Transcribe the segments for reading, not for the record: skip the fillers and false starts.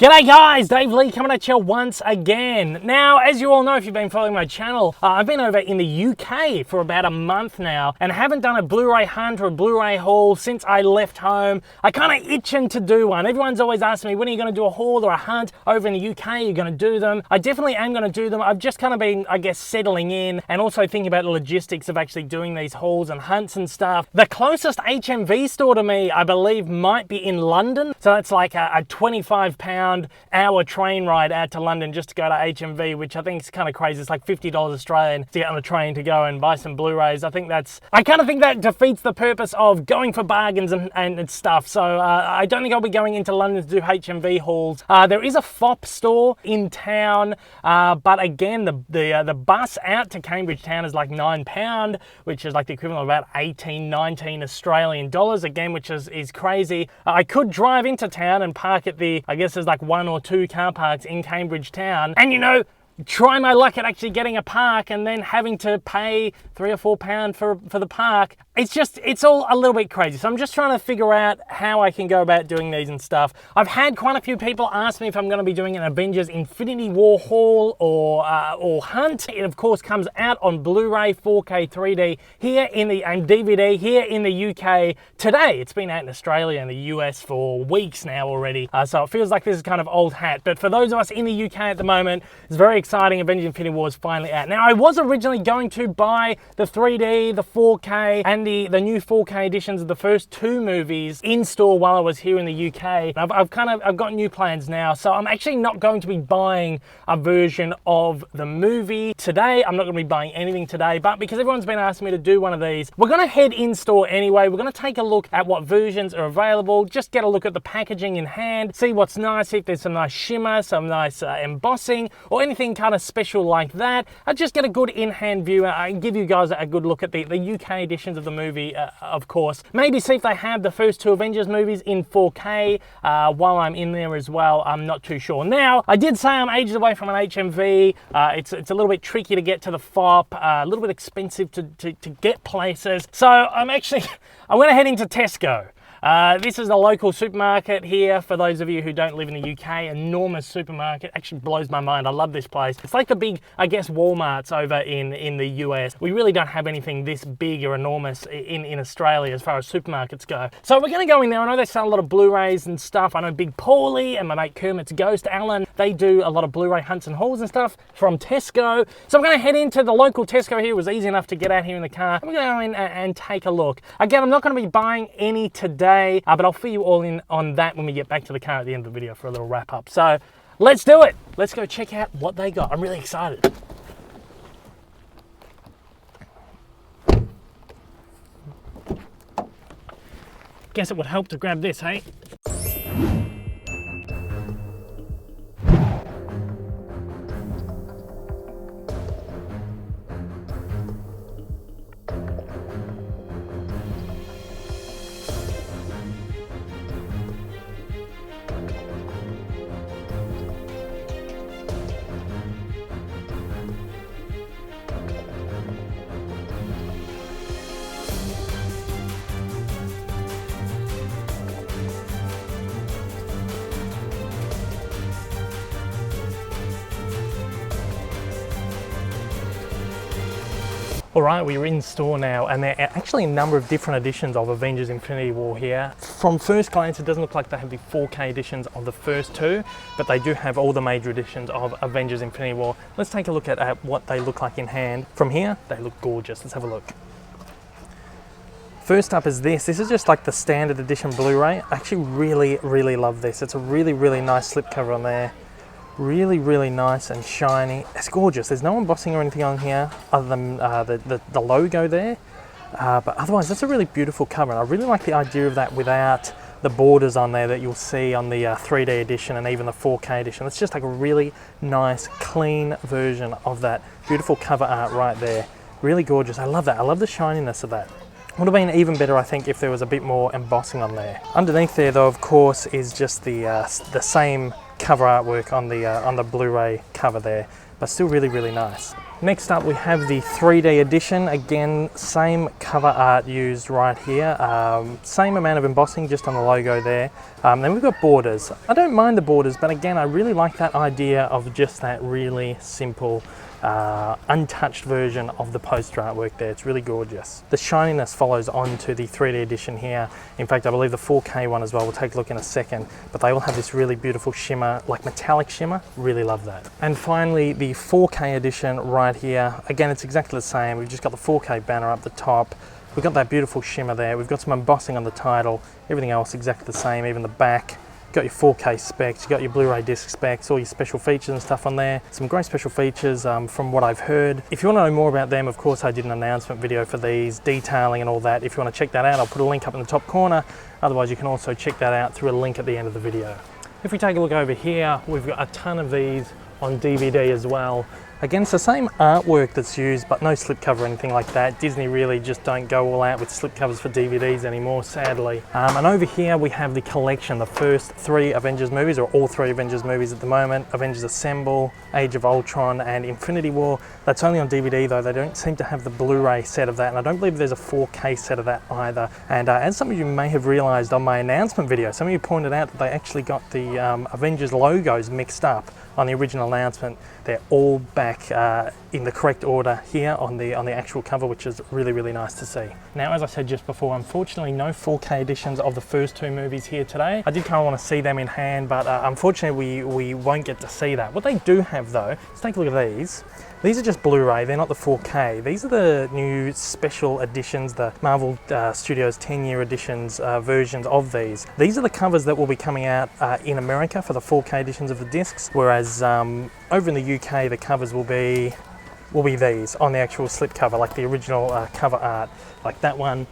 G'day guys, Dave Lee coming at you once again. Now, as you all know, if you've been following my channel, I've been over in the UK for about a month now and haven't done a Blu-ray hunt or a Blu-ray haul since I left home. I kind of itching to do one. Everyone's always asking me, when are you going to do a haul or a hunt over in the UK? You're going to do them. I definitely am going to do them. I've just kind of been, I guess, settling in and also thinking about the logistics of actually doing these hauls and hunts and stuff. The closest HMV store to me, I believe, might be in London. So that's like a £25 hour train ride out to London just to go to HMV, which I think is kind of crazy. It's like $50 Australian to get on a train to go and buy some Blu-rays. I kind of think that defeats the purpose of going for bargains and stuff. So I don't think I'll be going into London to do HMV hauls. There is a FOPP store in town, but again, the bus out to Cambridge town is like £9, which is like the equivalent of about 18, 19 Australian dollars, again, which is crazy. I could drive into town and park at I guess there's like 1 or 2 car parks in Cambridge town, and you know, try my luck at actually getting a park and then having to pay £3 or £4 for the park. It's all a little bit crazy. So I'm just trying to figure out how I can go about doing these and stuff. I've had quite a few people ask me if I'm going to be doing an Avengers Infinity War haul or hunt. It of course comes out on Blu-ray 4K 3D here and DVD here in the UK today. It's been out in Australia and the US for weeks now already. So it feels like this is kind of old hat. But for those of us in the UK at the moment, it's very exciting. Avengers Infinity War is finally out. Now, I was originally going to buy the 3D, the 4K, and the new 4K editions of the first 2 movies in store while I was here in the UK. I've got new plans now, so I'm actually not going to be buying a version of the movie today. I'm not going to be buying anything today, but because everyone's been asking me to do one of these, we're going to head in store anyway. We're going to take a look at what versions are available, just get a look at the packaging in hand, see what's nice, see if there's some nice shimmer, some nice embossing, or anything kind of special like that. I'll just get a good in-hand view and give you guys a good look at the UK editions of the movie, of course. Maybe see if they have the first 2 Avengers movies in 4K while I'm in there as well. I'm not too sure. Now, I did say I'm ages away from an HMV. It's a little bit tricky to get to the FOPP, a little bit expensive to get places. So I'm going to head into TESCO. This is a local supermarket here for those of you who don't live in the UK. Enormous supermarket. Actually blows my mind. I love this place. It's like the big, I guess, Walmarts over in the US. We really don't have anything this big or enormous in Australia as far as supermarkets go. So we're going to go in there. I know they sell a lot of Blu-rays and stuff. I know Big Paulie and my mate Kermit's Ghost Alan, they do a lot of Blu-ray hunts and hauls and stuff from TESCO. So I'm going to head into the local TESCO here. It was easy enough to get out here in the car. I'm going to go in and take a look. Again, I'm not going to be buying any today. But I'll fill you all in on that when we get back to the car at the end of the video for a little wrap up. So let's do it. Let's go check out what they got. I'm really excited. Guess it would help to grab this, hey? All right, we're in store now, and there are actually a number of different editions of Avengers Infinity War here. From first glance, it doesn't look like they have the 4K editions of the first 2, but they do have all the major editions of Avengers Infinity War. Let's take a look at what they look like in hand. From here, they look gorgeous. Let's have a look. First up is this. This is just like the standard edition Blu-ray. I actually really love this. It's a really nice slipcover on there. Really nice and shiny. It's gorgeous. There's no embossing or anything on here other than the logo there. But otherwise, that's a really beautiful cover. And I really like the idea of that without the borders on there that you'll see on the 3D edition and even the 4K edition. It's just like a really nice, clean version of that beautiful cover art right there. Really gorgeous. I love that. I love the shininess of that. Would have been even better, I think, if there was a bit more embossing on there. Underneath there, though, of course, is just the same cover artwork on the Blu-ray cover there. but still really, really nice. Next up we have the 3D edition. Again, same cover art used right here. Same amount of embossing just on the logo there. Then we've got borders. I don't mind the borders, but again, I really like that idea of just that really simple, untouched version of the poster artwork there. It's really gorgeous. The shininess follows on to the 3D edition here. In fact, I believe the 4K one as well. We'll take a look in a second, but they all have this really beautiful shimmer, like metallic shimmer. Really love that. And finally, the 4K edition right here. Again, it's exactly the same. We've just got the 4K banner up the top. We've got that beautiful shimmer there. We've got some embossing on the title. Everything else exactly the same, even the back. Got your 4K specs, you got your Blu-ray disc specs, all your special features and stuff on there. Some great special features from what I've heard. If you want to know more about them, of course I did an announcement video for these, detailing and all that. If you want to check that out, I'll put a link up in the top corner. Otherwise you can also check that out through a link at the end of the video. If we take a look over here, we've got a ton of these on DVD as well. Again, it's the same artwork that's used, but no slipcover or anything like that. Disney really just don't go all out with slipcovers for DVDs anymore, sadly. And over here we have the collection, the first 3 Avengers movies, or all 3 Avengers movies at the moment. Avengers Assemble, Age of Ultron, and Infinity War. That's only on DVD though. They don't seem to have the Blu-ray set of that, and I don't believe there's a 4K set of that either. And as some of you may have realized on my announcement video, some of you pointed out that they actually got the Avengers logos mixed up on the original announcement. They're all back in the correct order here on the actual cover, which is really, really nice to see. Now, as I said just before, unfortunately no 4K editions of the first 2 movies here today. I did kind of want to see them in hand, but unfortunately we won't get to see that. What they do have though, let's take a look at these. These are just Blu-ray, they're not the 4K. These are the new special editions, the Marvel Studios 10-year editions versions of these. These are the covers that will be coming out in America for the 4K editions of the discs, whereas over in the UK the covers will be these on the actual slipcover, like the original cover art, like that one,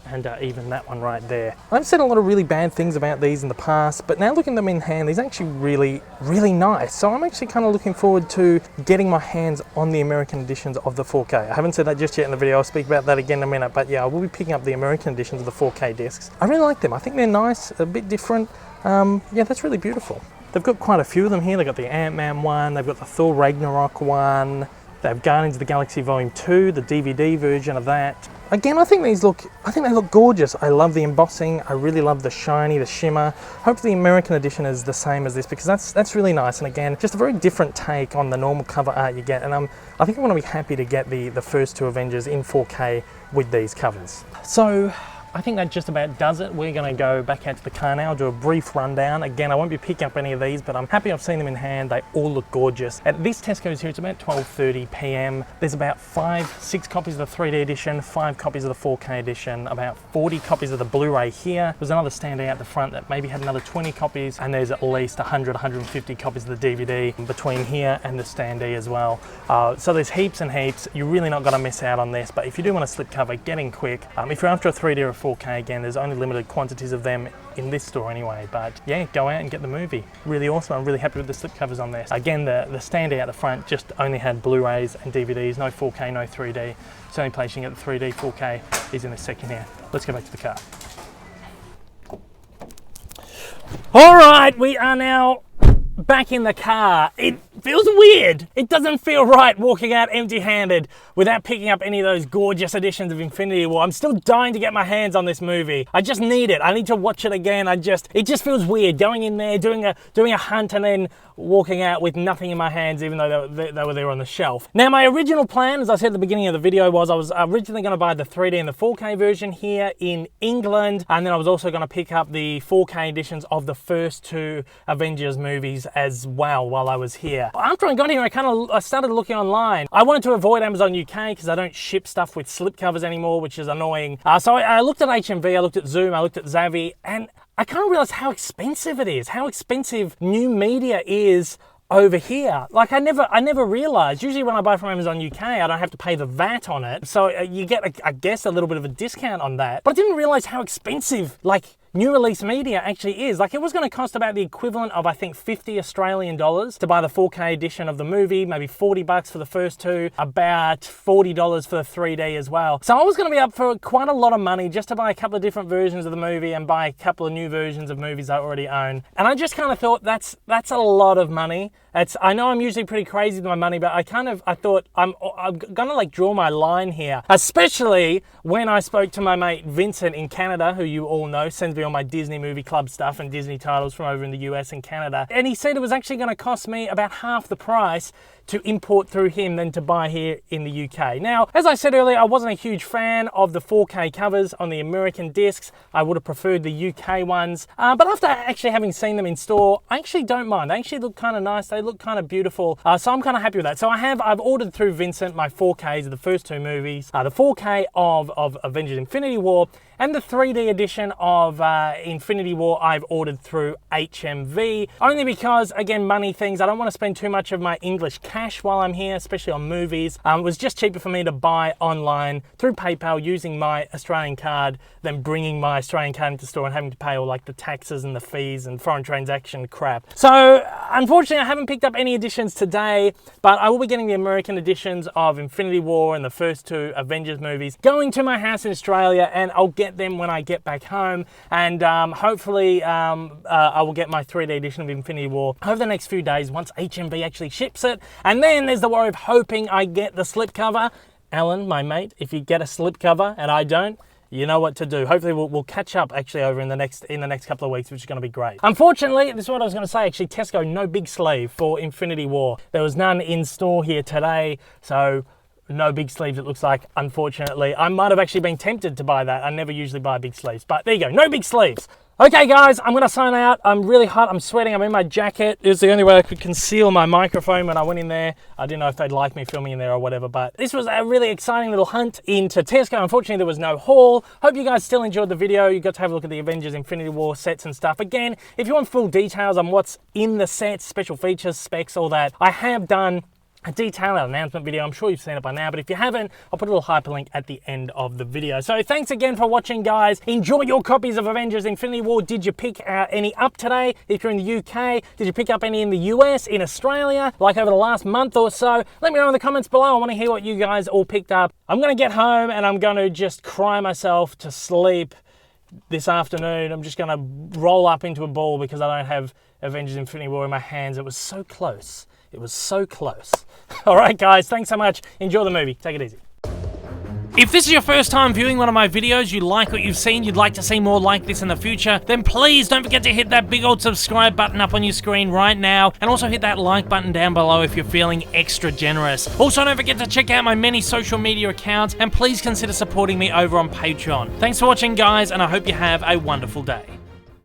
and even that one right there. I've said a lot of really bad things about these in the past, but now looking at them in hand, these are actually really, really nice. So I'm actually kind of looking forward to getting my hands on the American editions of the 4K. I haven't said that just yet in the video. I'll speak about that again in a minute, but yeah, I will be picking up the American editions of the 4K discs. I really like them. I think they're nice, a bit different. Yeah, that's really beautiful. They've got quite a few of them here. They've got the Ant-Man one, they've got the Thor Ragnarok one, they have Guardians of the Galaxy Volume 2, the DVD version of that. Again, I think they look gorgeous. I love the embossing. I really love the shiny, the shimmer. Hopefully the American edition is the same as this, because that's really nice. And again, just a very different take on the normal cover art you get. And I think I'm going to be happy to get the first 2 Avengers in 4K with these covers. So I think that just about does it. We're going to go back out to the car now, do a brief rundown. Again, I won't be picking up any of these, but I'm happy I've seen them in hand. They all look gorgeous. At this Tesco's here, it's about 12:30 p.m. There's about 6 copies of the 3D edition, 5 copies of the 4K edition, about 40 copies of the Blu-ray here. There's another standee out the front that maybe had another 20 copies, and there's at least 100, 150 copies of the DVD between here and the standee as well. So there's heaps and heaps. You're really not going to miss out on this, but if you do want a slipcover, get in quick. If you're after a 3D or a 4K, again, there's only limited quantities of them in this store anyway, but yeah, go out and get the movie. Really awesome. I'm really happy with the slipcovers on this. Again, the standee out the front just only had Blu-rays and DVDs, no 4K, no 3D. So the only place you can get the 3D, 4K is in this section here. Let's go back to the car. All right, we are now back in the car. It feels weird. It doesn't feel right walking out empty-handed without picking up any of those gorgeous editions of Infinity War. I'm still dying to get my hands on this movie. I just need it. I need to watch it again. It just feels weird going in there, doing a hunt, and then walking out with nothing in my hands, even though they were there on the shelf. Now, my original plan, as I said at the beginning of the video, was I was originally going to buy the 3D and the 4K version here in England, and then I was also going to pick up the 4K editions of the first 2 Avengers movies as well while I was here. After I got here, I started looking online. I wanted to avoid Amazon UK because I don't ship stuff with slipcovers anymore, which is annoying. So I looked at HMV, I looked at Zoom, I looked at Zavvi, and I kind of realized how expensive it is, how expensive new media is over here. Like I never realized. Usually when I buy from Amazon UK, I don't have to pay the VAT on it. So you get, I guess, a little bit of a discount on that. But I didn't realize how expensive, like, new release media actually is. Like, it was going to cost about the equivalent of, I think, 50 Australian dollars to buy the 4K edition of the movie, maybe 40 bucks for the first 2, about $40 for the 3D as well. So I was going to be up for quite a lot of money just to buy a couple of different versions of the movie and buy a couple of new versions of movies I already own. And I just kind of thought that's a lot of money I know I'm usually pretty crazy with my money, but I thought I'm gonna like draw my line here, especially when I spoke to my mate Vincent in Canada, who you all know sends me all my Disney movie club stuff and Disney titles from over in the US and Canada. And he said it was actually gonna cost me about half the price to import through him than to buy here in the UK. Now, as I said earlier, I wasn't a huge fan of the 4K covers on the American discs. I would have preferred the UK ones. But after actually having seen them in store, I actually don't mind. They actually look kind of nice. They look kind of beautiful. So I'm kind of happy with that. So I've ordered through Vincent my 4Ks of the first two movies, the 4K of Avengers Infinity War, and the 3D edition of Infinity War I've ordered through HMV, only because, again, money things. I don't want to spend too much of my English cash while I'm here, especially on movies. It was just cheaper for me to buy online through PayPal using my Australian card than bringing my Australian card into store and having to pay all like the taxes and the fees and foreign transaction crap. So unfortunately, I haven't picked up any editions today, but I will be getting the American editions of Infinity War and the first two Avengers movies going to my house in Australia, and I'll get them when I get back home, and hopefully I will get my 3D edition of Infinity War over the next few days once HMV actually ships it. And then there's the worry of hoping I get the slipcover. Alan, my mate, if you get a slipcover and I don't, you know what to do. Hopefully we'll catch up actually over in the next couple of weeks, which is going to be great. Unfortunately, this is what I was going to say, actually, TESCO, no big sleeve for Infinity War. There was none in store here today, so no big sleeves, it looks like, unfortunately. I might have actually been tempted to buy that. I never usually buy big sleeves, but there you go, no big sleeves. Okay guys, I'm gonna sign out. I'm really hot, I'm sweating, I'm in my jacket. It was the only way I could conceal my microphone when I went in there. I didn't know if they'd like me filming in there or whatever, but this was a really exciting little hunt into TESCO. Unfortunately, there was no haul. Hope you guys still enjoyed the video. You got to have a look at the Avengers Infinity War sets and stuff. Again, if you want full details on what's in the sets, special features, specs, all that, I have done a detailed announcement video. I'm sure you've seen it by now, but if you haven't, I'll put a little hyperlink at the end of the video. So thanks again for watching, guys. Enjoy your copies of Avengers Infinity War. Did you pick any up today? If you're in the UK, did you pick up any in the US, in Australia, like over the last month or so? Let me know in the comments below. I want to hear what you guys all picked up. I'm going to get home and I'm going to just cry myself to sleep this afternoon. I'm just going to roll up into a ball because I don't have Avengers Infinity War in my hands. It was so close. It was so close. All right, guys, thanks so much. Enjoy the movie. Take it easy. If this is your first time viewing one of my videos, you like what you've seen, you'd like to see more like this in the future, then please don't forget to hit that big old subscribe button up on your screen right now, and also hit that like button down below if you're feeling extra generous. Also, don't forget to check out my many social media accounts, and please consider supporting me over on Patreon. Thanks for watching, guys, and I hope you have a wonderful day.